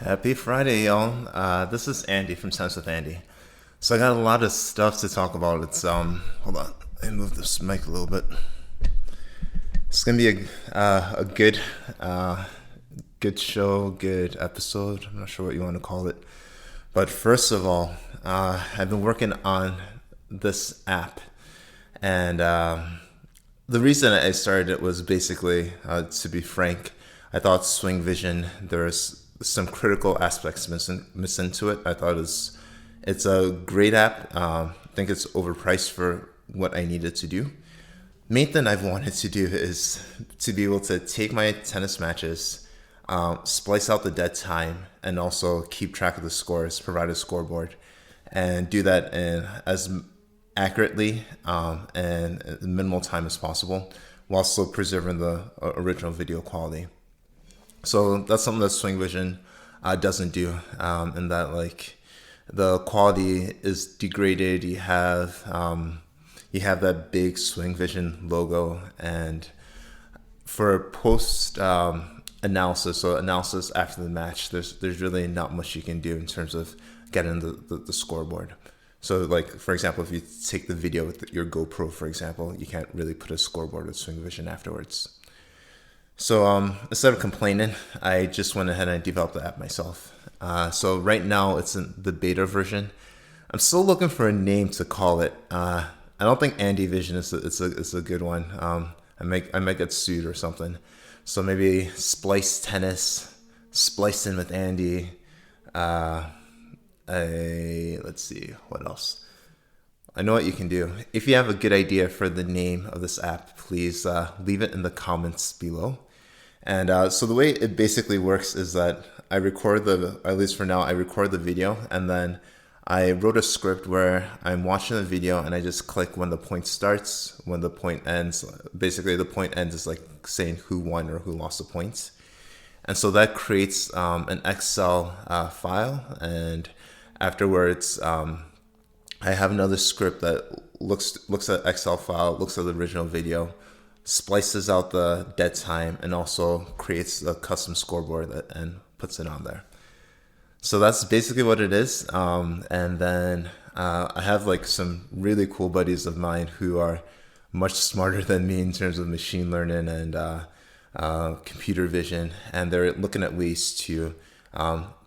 Happy Friday, y'all. This is Andy from Sense with Andy. So I got a lot of stuff to talk about. Hold on, let me move this mic a little bit. It's gonna be a good show, good episode. I'm not sure what you want to call it, but first of all, I've been working on this app, and the reason I started it was basically, to be frank, I thought SwingVision, there's some critical aspects missing to it. I thought it's a great app. I think it's overpriced for what I needed to do. Main thing I've wanted to do is to be able to take my tennis matches, splice out the dead time, and also keep track of the scores, provide a scoreboard, and do that in as accurately and minimal time as possible, while still preserving the original video quality. So that's something that SwingVision doesn't do, in that like the quality is degraded. You have that big SwingVision logo, and for post analysis, so analysis after the match, there's really not much you can do in terms of getting the scoreboard. So like, for example, if you take the video with your GoPro, for example, you can't really put a scoreboard with SwingVision afterwards. So instead of complaining, I just went ahead and I developed the app myself. So right now it's in the beta version. I'm still looking for a name to call it. I don't think Andy Vision is a good one. I might get sued or something. So maybe Splice Tennis, Splice in with Andy. Let's see, what else? I know what you can do. If you have a good idea for the name of this app, please leave it in the comments below. And so the way it basically works is that I record at least for now, I record the video, and then I wrote a script where I'm watching the video and I just click when the point starts, when the point ends. Basically, the point ends is like saying who won or who lost the points. And so that creates an Excel file, and afterwards, I have another script that looks at Excel file, looks at the original video, splices out the dead time, and also creates a custom scoreboard and puts it on there. So that's basically what it is. And then I have like some really cool buddies of mine who are much smarter than me in terms of machine learning and computer vision, and they're looking at ways to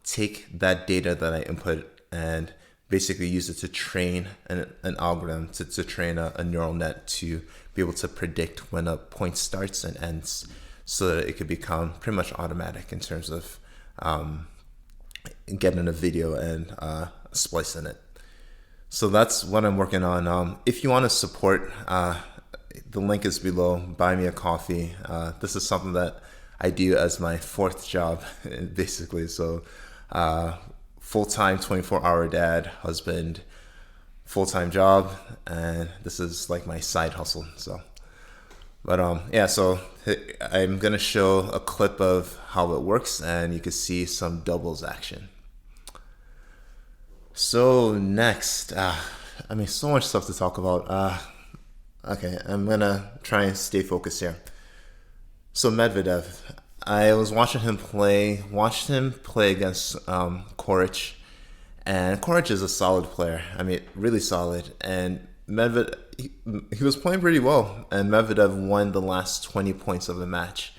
take that data that I input and basically use it to train an algorithm, to train a neural net to be able to predict when a point starts and ends, so that it could become pretty much automatic in terms of getting a video and splicing it. So that's what I'm working on. If you want to support, the link is below. Buy me a coffee. This is something that I do as my fourth job, basically. So full-time 24-hour dad, husband, full-time job, and this is like my side hustle. So yeah, so I'm gonna show a clip of how it works, and you can see some doubles action. So next, so much stuff to talk about. Okay, I'm gonna try and stay focused here. So Medvedev, I was watching him play against Coric, and Coric is a solid player. I mean, really solid. And Medvedev, he was playing pretty well, and Medvedev won the last 20 points of the match.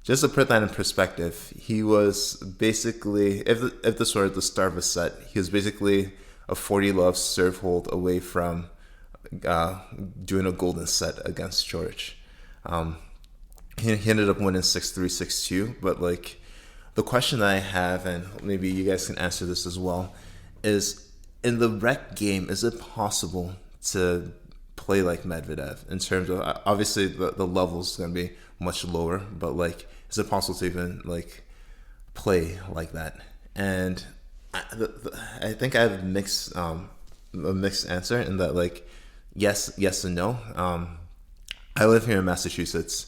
Just to put that in perspective, he was basically, if this were the start of a set, he was basically a 40-love serve hold away from doing a golden set against Coric. He ended up winning 6-3, 6-2. But like, the question that I have, and maybe you guys can answer this as well, is in the rec game, is it possible to play like Medvedev in terms of, obviously the level's going to be much lower, but like, is it possible to even like play like that? And I think I have a mixed answer in that, like, yes and no. I live here in Massachusetts.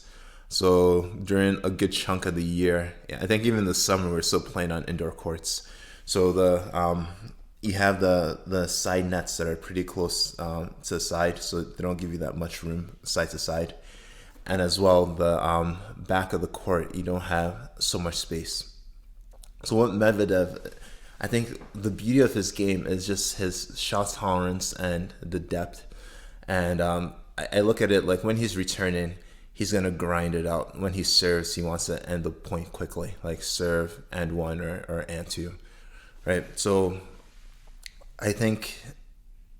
So during a good chunk of the year, I think even the summer, we're still playing on indoor courts. So you have the side nets that are pretty close to the side, so they don't give you that much room side to side. And as well, the back of the court, you don't have so much space. So what Medvedev, I think the beauty of his game is just his shot tolerance and the depth. And I look at it like when he's returning, he's gonna grind it out. When he serves, he wants to end the point quickly, like serve and one or and two, right? So I think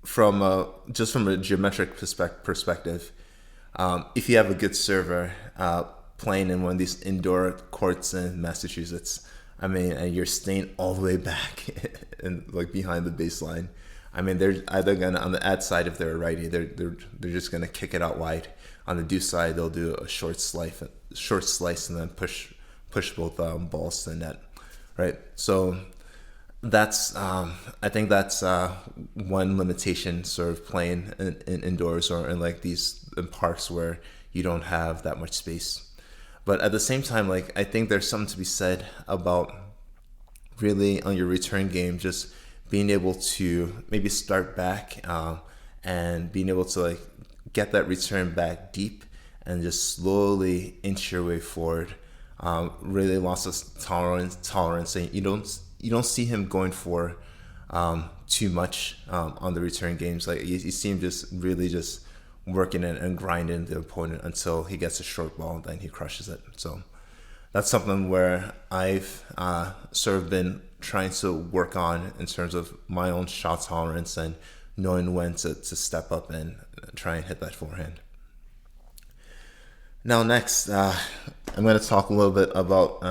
from just from a geometric perspective, if you have a good server playing in one of these indoor courts in Massachusetts, I mean, and you're staying all the way back and like behind the baseline, I mean, they're either gonna on the ad side if they're a righty, they're just gonna kick it out wide. On the due side, they'll do a short slice, and then push both balls to the net, right? So that's I think that's one limitation sort of playing in indoors or in like these in parks where you don't have that much space. But at the same time, like I think there's something to be said about really on your return game, just being able to maybe start back and being able to like get that return back deep and just slowly inch your way forward. Really lots of tolerance, and you don't see him going for too much on the return games. Like you see him just really just working it and grinding the opponent until he gets a short ball, and then he crushes it. So that's something where I've sort of been trying to work on in terms of my own shot tolerance and knowing when to step up and try and hit that forehand. Now next, I'm going to talk a little bit about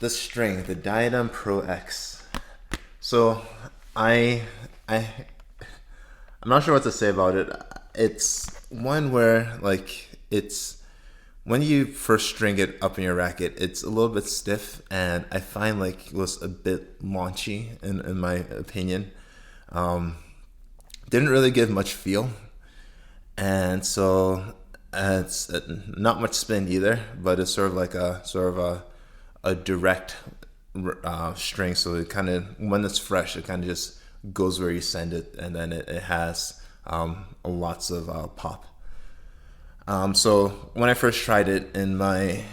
the string, the Diadem ProX. So I'm not sure what to say about it. It's one where like it's when you first string it up in your racket, it's a little bit stiff, and I find like it was a bit launchy in my opinion. Didn't really give much feel, and so it's not much spin either. But it's sort of like a direct string, so it kind of when it's fresh, it kind of just goes where you send it, and then it has lots of pop. So when I first tried it in my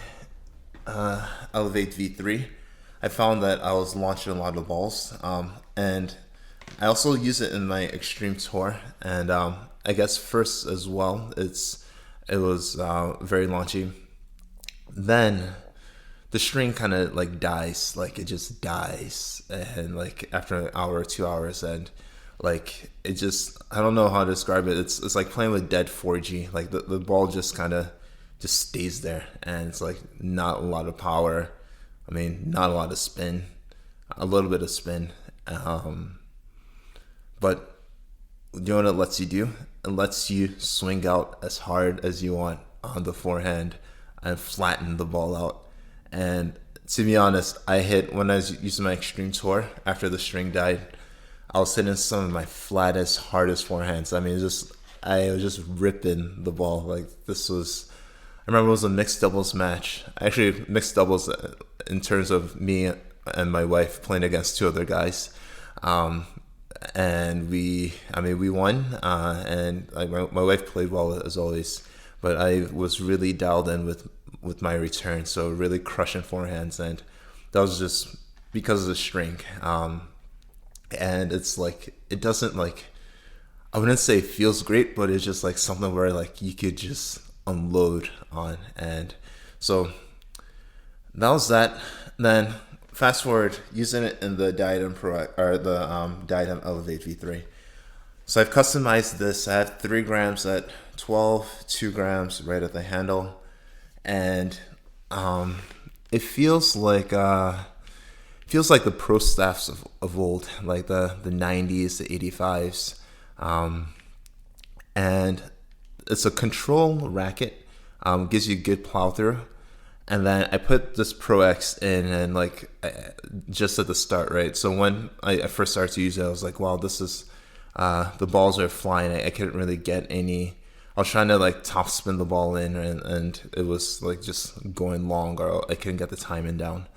Elevate V3, I found that I was launching a lot of balls, and I also use it in my Extreme Tour, and I guess first as well, it was very launchy. Then the string kind of like dies, like it just dies, and like after an hour or 2 hours, and like it just, I don't know how to describe it. It's like playing with dead 4G. Like the ball just kind of just stays there, and it's like not a lot of power. I mean, not a lot of spin, a little bit of spin, but you know what it lets you do? It lets you swing out as hard as you want on the forehand and flatten the ball out. And to be honest, when I was using my Extreme Tour after the string died, I was hitting some of my flattest, hardest forehands. I mean, I was just ripping the ball. Like I remember it was a mixed doubles match. Actually, mixed doubles in terms of me and my wife playing against two other guys. And we won. And like my wife played well as always, but I was really dialed in with my return. So really crushing forehands, and that was just because of the string. And it's like, it doesn't like, I wouldn't say it feels great, but it's just like something where like you could just unload on. And so that was that. Then fast forward, using it in the Diadem ProX or the Diadem Elevate V3. So I've customized this. I have 3 grams at 12, 2 grams right at the handle, and it feels like the pro staffs of old, like the 90s, the 85s. And it's a control racket, gives you good plow through. And then I put this ProX in, and like just at the start, right? So when I first started to use it, I was like, wow, this is, the balls are flying. I couldn't really get any. I was trying to like top spin the ball in, and it was like just going long, or I couldn't get the timing down.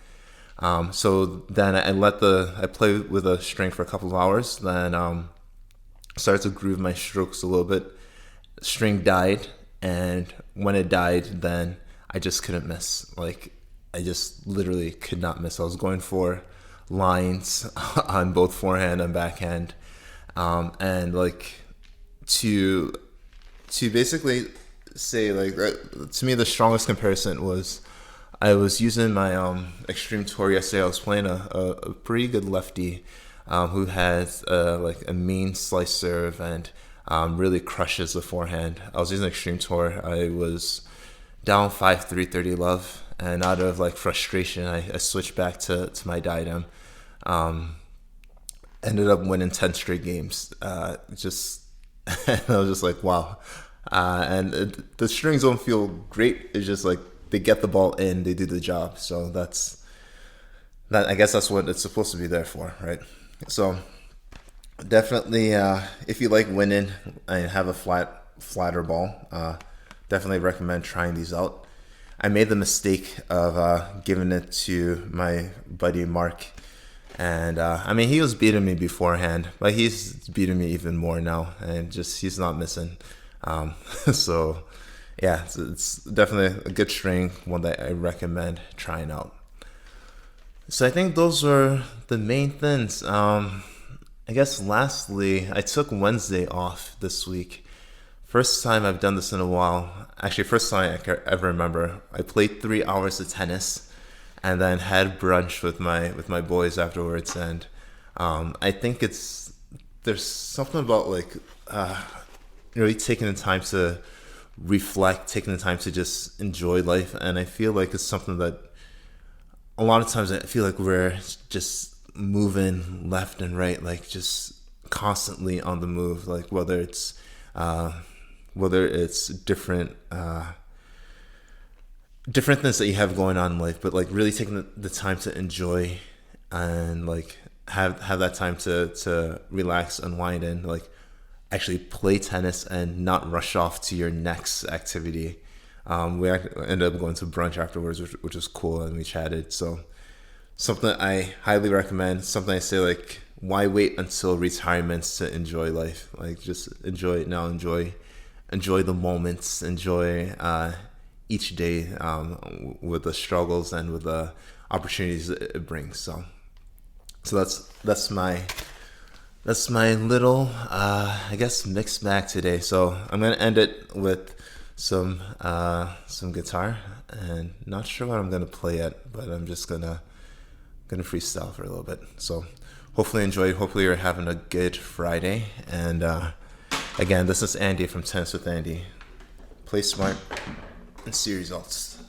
So then I played with a string for a couple of hours, then started to groove my strokes a little bit. The string died, and when it died, then I just couldn't miss. Like I just literally could not miss. I was going for lines on both forehand and backhand, and like to basically say like to me the strongest comparison was I was using my Extreme Tour yesterday. I was playing a pretty good lefty who has like a mean slice serve and really crushes the forehand. I was using Extreme Tour. I was down 5-3, 30 love, and out of like frustration, I switched back to my Diadem. Ended up winning 10 straight games. Just I was just like, wow. The strings don't feel great. It's just like they get the ball in, they do the job. So that. I guess that's what it's supposed to be there for, right? So definitely, if you like winning and have a flatter ball, definitely recommend trying these out. I made the mistake of giving it to my buddy Mark, and I mean he was beating me beforehand, but he's beating me even more now, and just he's not missing. So yeah, it's definitely a good string, one that I recommend trying out. So I think those were the main things. I guess lastly, I took Wednesday off this week. First time I've done this in a while. Actually, first time I can ever remember. I played 3 hours of tennis, and then had brunch with my boys afterwards. And I think there's something about like really taking the time to reflect, taking the time to just enjoy life. And I feel like it's something that a lot of times I feel like we're just moving left and right, like just constantly on the move, like whether it's different things that you have going on in life, but like really taking the time to enjoy and like have that time to relax, unwind, and like actually play tennis and not rush off to your next activity. We ended up going to brunch afterwards, which was cool, and we chatted. So something I highly recommend. Something I say like, why wait until retirement to enjoy life? Like just enjoy it now. Enjoy the moments. Enjoy each day with the struggles and with the opportunities it brings. So that's my little I guess mixed bag today. So I'm gonna end it with some guitar, and not sure what I'm gonna play yet, but I'm just gonna freestyle for a little bit. So hopefully enjoy. Hopefully you're having a good Friday. And again, this is Andy from Tennis with Andy. Play smart and see results.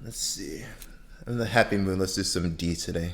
Let's see. I'm in the happy mood. Let's do some D today.